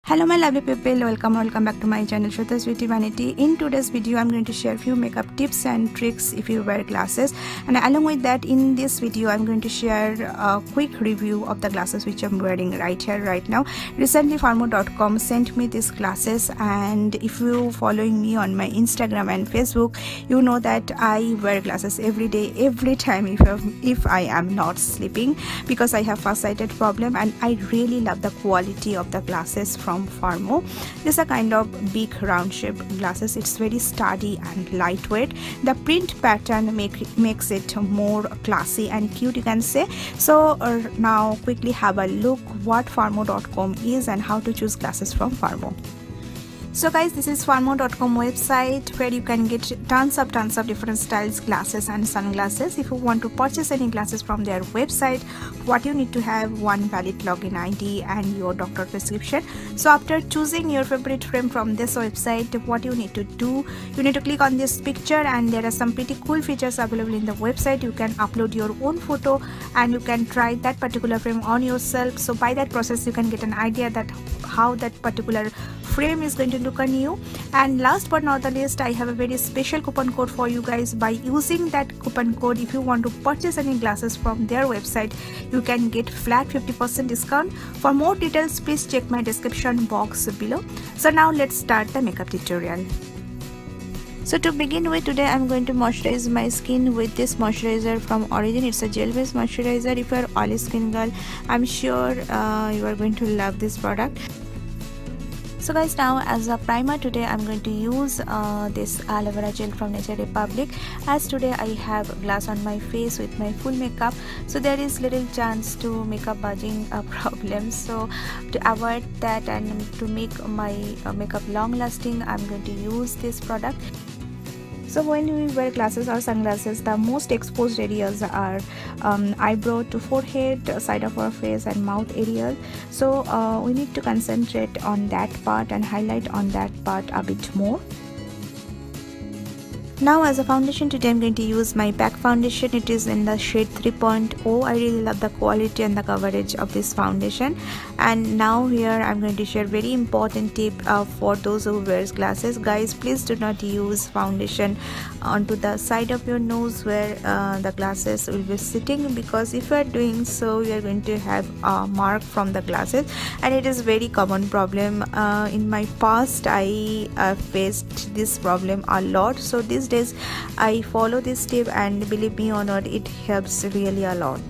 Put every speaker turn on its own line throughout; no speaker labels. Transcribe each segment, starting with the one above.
Hello my lovely people, welcome back to my channel Sweta'sbeautyvanity. In today's video I'm going to share a few makeup tips and tricks if you wear glasses, and along with that in this video I'm going to share a quick review of the glasses which I'm wearing right here right now. Recently Farmo.com sent me these glasses, and if you following me on my Instagram and Facebook, you know that I wear glasses every day, every time if I am not sleeping, because I have farsighted problem, and I really love the quality of the glasses from Farmo. This is a kind of big round shaped glasses. It's very sturdy and lightweight. The print pattern makes it more classy and cute, you can say. So now quickly have a look what Farmo.com is and how to choose glasses from Farmo. So guys, this is Farmo.com website where you can get tons of different styles glasses and sunglasses. If you want to purchase any glasses from their website, what you need to have one valid login ID and your doctor prescription. So after choosing your favorite frame from this website, what you need to do, you need to click on this picture, and there are some pretty cool features available in the website. You can upload your own photo and you can try that particular frame on yourself. So by that process you can get an idea that how that particular frame is going to look on you. And last but not the least, I have a very special coupon code for you guys. By using that coupon code, if you want to purchase any glasses from their website, you can get flat 50% discount. For more details, please check my description box below. So now let's start the makeup tutorial. So to begin with, today I'm going to moisturize my skin with this moisturizer from Origin. It's a gel based moisturizer. If you're oily skin girl, I'm sure you are going to love this product. So guys, now as a primer, today I'm going to use this aloe vera gel from Nature Republic, as today I have glass on my face with my full makeup, so there is little chance to makeup budging problem. So to avoid that and to make my makeup long lasting, I'm going to use this product. So when we wear glasses or sunglasses, the most exposed areas are eyebrow to forehead, side of our face and mouth area. So we need to concentrate on that part and highlight on that part a bit more. Now as a foundation, today I'm going to use my PAC foundation. It is in the shade 3.0. I really love the quality and the coverage of this foundation. And now here I'm going to share very important tip for those who wears glasses. Guys, please do not use foundation onto the side of your nose where the glasses will be sitting, because if you are doing so, you are going to have a mark from the glasses, and it is very common problem. In my past I faced this problem a lot, so these days I follow this tip, and believe me or not, it helps really a lot.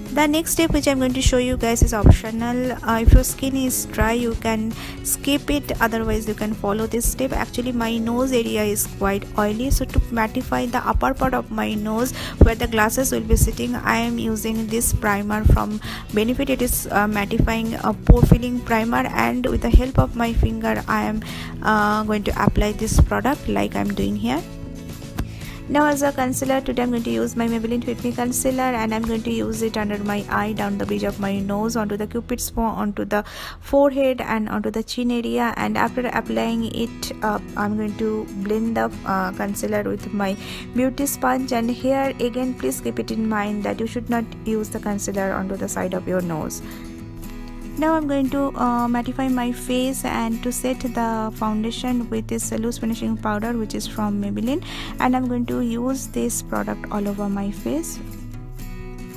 The next step which I'm going to show you guys is optional. If your skin is dry, you can skip it, otherwise you can follow this step. Actually my nose area is quite oily, so to mattify the upper part of my nose where the glasses will be sitting, I am using this primer from Benefit. It is mattifying a pore filling primer, and with the help of my finger I am going to apply this product like I'm doing here. Now as a concealer, today I'm going to use my Maybelline Fit Me concealer, and I'm going to use it under my eye, down the bridge of my nose, onto the cupid's bow, onto the forehead and onto the chin area. And after applying it, I'm going to blend the concealer with my beauty sponge. And here again, please keep it in mind that you should not use the concealer onto the side of your nose. Now I'm going to mattify my face and to set the foundation with this loose finishing powder which is from Maybelline, and I'm going to use this product all over my face.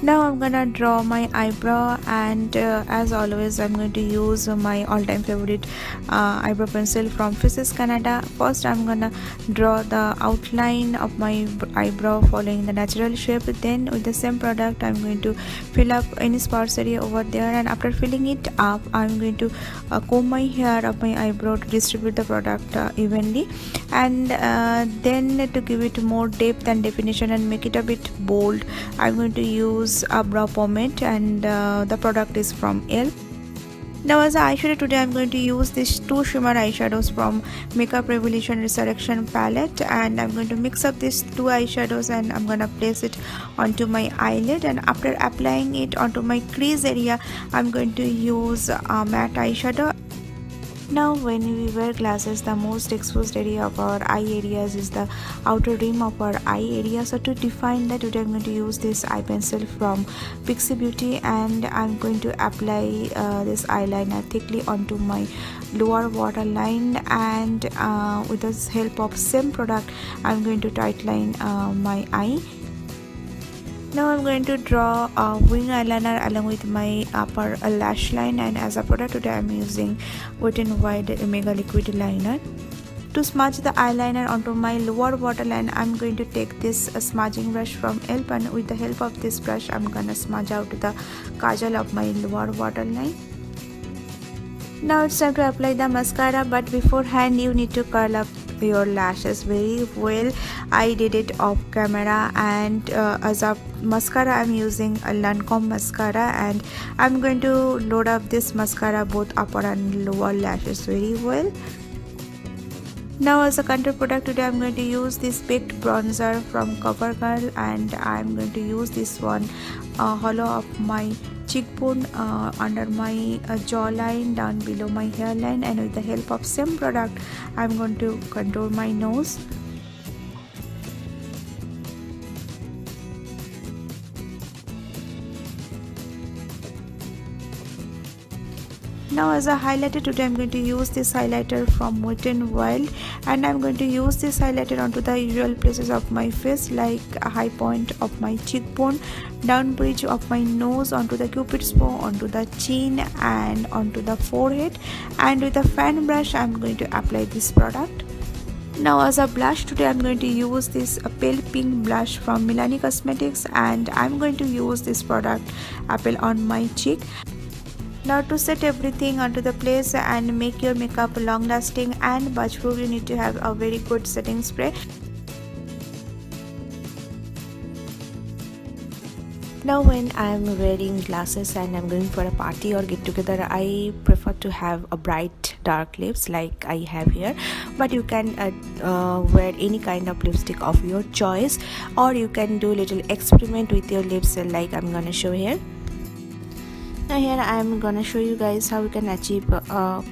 Now I'm gonna draw my eyebrow, and as always I'm going to use my all-time favorite eyebrow pencil from Faces Canada. First I'm gonna draw the outline of my eyebrow following the natural shape. Then with the same product I'm going to fill up any sparse area over there, and after filling it up I'm going to comb my hair of my eyebrow to distribute the product evenly, and then to give it more depth and definition and make it a bit bold, I'm going to use a brow pomade, and the product is from Elle. Now as an eyeshadow, today I'm going to use these two shimmer eyeshadows from Makeup Revolution Resurrection palette, and I'm going to mix up these two eyeshadows and I'm going to place it onto my eyelid, and after applying it onto my crease area I'm going to use a matte eyeshadow. Now when we wear glasses, the most exposed area of our eye areas is the outer rim of our eye area. So to define that, today I'm going to use this eye pencil from Pixie Beauty, and I'm going to apply this eyeliner thickly onto my lower waterline, and with the help of same product I'm going to tightline my eye. Now I'm going to draw a wing eyeliner along with my upper lash line, and as a product today I'm using Wet n Wild Mega Liquid Liner. To smudge the eyeliner onto my lower waterline, I'm going to take this smudging brush from ELF, and with the help of this brush I'm gonna smudge out the kajal of my lower waterline. Now it's time to apply the mascara, but beforehand you need to curl up your lashes very well. I did it off camera, and as a mascara I'm using a Lancome mascara, and I'm going to load up this mascara both upper and lower lashes very well. Now as a contour product today I'm going to use this baked bronzer from CoverGirl, and I'm going to use this one hollow of my cheekbone under my jawline down below my hairline, and with the help of same product I'm going to contour my nose. Now as a highlighter today I'm going to use this highlighter from Wet n Wild, and I'm going to use this highlighter onto the usual places of my face, like a high point of my cheekbone, down bridge of my nose, onto the cupid's bow, onto the chin, and onto the forehead. And with a fan brush I'm going to apply this product. Now as a blush today I'm going to use this pale pink blush from Milani Cosmetics, and I'm going to use this product apply on my cheek. Now to set everything onto the place and make your makeup long lasting and budge proof, you need to have a very good setting spray. Now when I'm wearing glasses and I'm going for a party or get together, I prefer to have a bright dark lips like I have here, but you can wear any kind of lipstick of your choice, or you can do a little experiment with your lips like I'm gonna show here. Now here I am gonna show you guys how you can achieve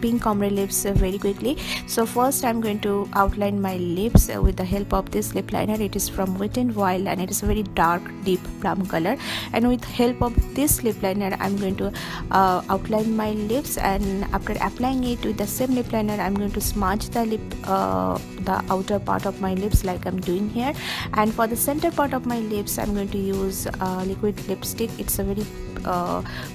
pink ombre lips very quickly. So first I'm going to outline my lips with the help of this lip liner. It is from Wet n Wild, and it is a very dark deep plum color, and with help of this lip liner I'm going to outline my lips, and after applying it with the same lip liner I'm going to smudge the lip the outer part of my lips like I'm doing here. And for the center part of my lips I'm going to use liquid lipstick. It's a very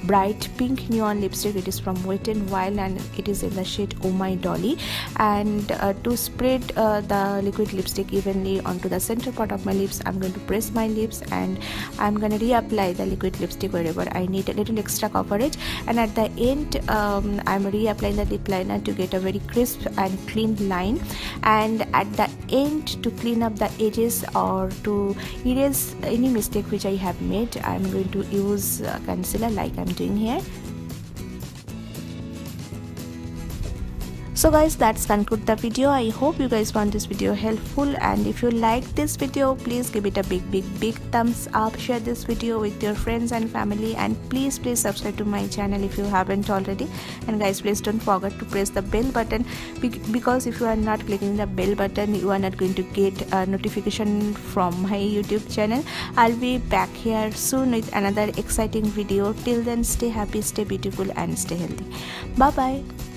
bright pink neon lipstick. It is from Wet n Wild, and it is in the shade Oh My Dolly. And to spread the liquid lipstick evenly onto the center part of my lips, I'm going to press my lips, and I'm going to reapply the liquid lipstick wherever I need a little extra coverage. And at the end I'm reapplying the lip liner to get a very crisp and clean line. And at the end, to clean up the edges or to erase any mistake which I have made, I'm going to use concealer like I'm doing here. So guys, that's conclude the video. I hope you guys found this video helpful, and if you like this video, please give it a big thumbs up. Share this video with your friends and family, and please subscribe to my channel if you haven't already. And guys, please don't forget to press the bell button, because if you are not clicking the bell button, you are not going to get a notification from my YouTube channel. I'll be back here soon with another exciting video. Till then, stay happy, stay beautiful, and stay healthy. Bye bye.